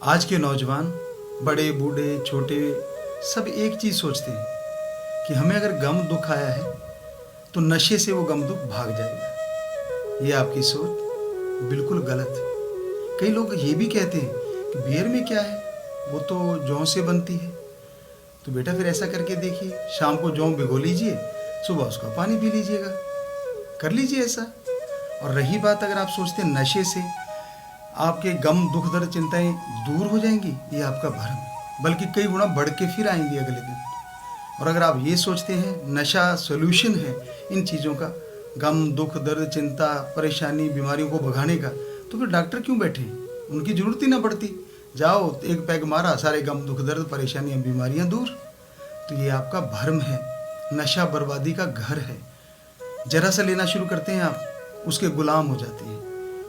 आज के नौजवान, बड़े बूढ़े छोटे, सब एक चीज़ सोचते हैं कि हमें अगर गम दुख आया है तो नशे से वो गम दुख भाग जाएगा। ये आपकी सोच बिल्कुल गलत है। कई लोग ये भी कहते हैं कि बियर में क्या है, वो तो जौ से बनती है। तो बेटा फिर ऐसा करके देखिए, शाम को जौ भिगो लीजिए, सुबह उसका पानी पी लीजिएगा, कर लीजिए ऐसा। और रही बात, अगर आप सोचते हैं नशे से आपके गम दुख दर्द चिंताएं दूर हो जाएंगी, ये आपका भ्रम है, बल्कि कई गुना बढ़ के फिर आएंगी अगले दिन। और अगर आप ये सोचते हैं नशा सोल्यूशन है इन चीज़ों का, गम दुख दर्द चिंता परेशानी बीमारियों को भगाने का, तो फिर डॉक्टर क्यों बैठे हैं? उनकी ज़रूरत ही ना पड़ती। जाओ एक पैग मारा, सारे गम दुख दर्द परेशानियाँ बीमारियाँ दूर। तो ये आपका भ्रम है। नशा बर्बादी का घर है। जरा सा लेना शुरू करते हैं आप, उसके गुलाम हो जाते हैं।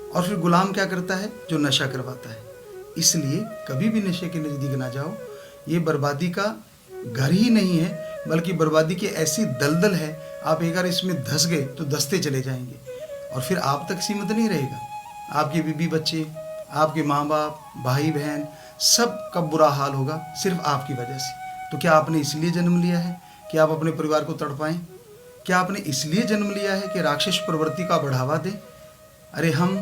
और फिर गुलाम क्या करता है? जो नशा करवाता है। इसलिए कभी भी नशे के नज़दीक ना जाओ। ये बर्बादी का घर ही नहीं है, बल्कि बर्बादी की ऐसी दलदल है, आप एक बार इसमें धंस गए तो धंसते चले जाएंगे। और फिर आप तक सीमित नहीं रहेगा, आपके बीवी बच्चे, आपके माँ बाप, भाई बहन, सब का बुरा हाल होगा सिर्फ आपकी वजह से। तो क्या आपने इसलिए जन्म लिया है कि आप अपने परिवार को तड़पाएं? क्या आपने इसलिए जन्म लिया है कि राक्षस प्रवृत्ति का बढ़ावा दें? अरे हम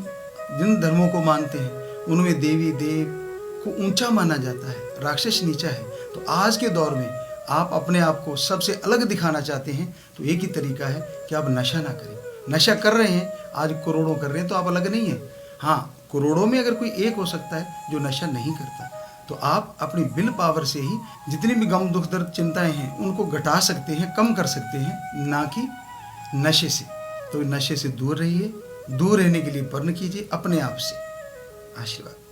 जिन धर्मों को मानते हैं उनमें देवी देव को ऊंचा माना जाता है, राक्षस नीचा है। तो आज के दौर में आप अपने आप को सबसे अलग दिखाना चाहते हैं, तो एक ही तरीका है कि आप नशा ना करें। नशा कर रहे हैं, आज करोड़ों कर रहे हैं, तो आप अलग नहीं हैं। हाँ, करोड़ों में अगर कोई एक हो सकता है जो नशा नहीं करता, तो आप अपनी विल पावर से ही जितनी भी गम दुख दर्द चिंताएं हैं उनको घटा सकते हैं, कम कर सकते हैं, ना कि नशे से। तो नशे से दूर रहिए। दूर रहने के लिए प्रयत्न कीजिए अपने आप से। आशीर्वाद।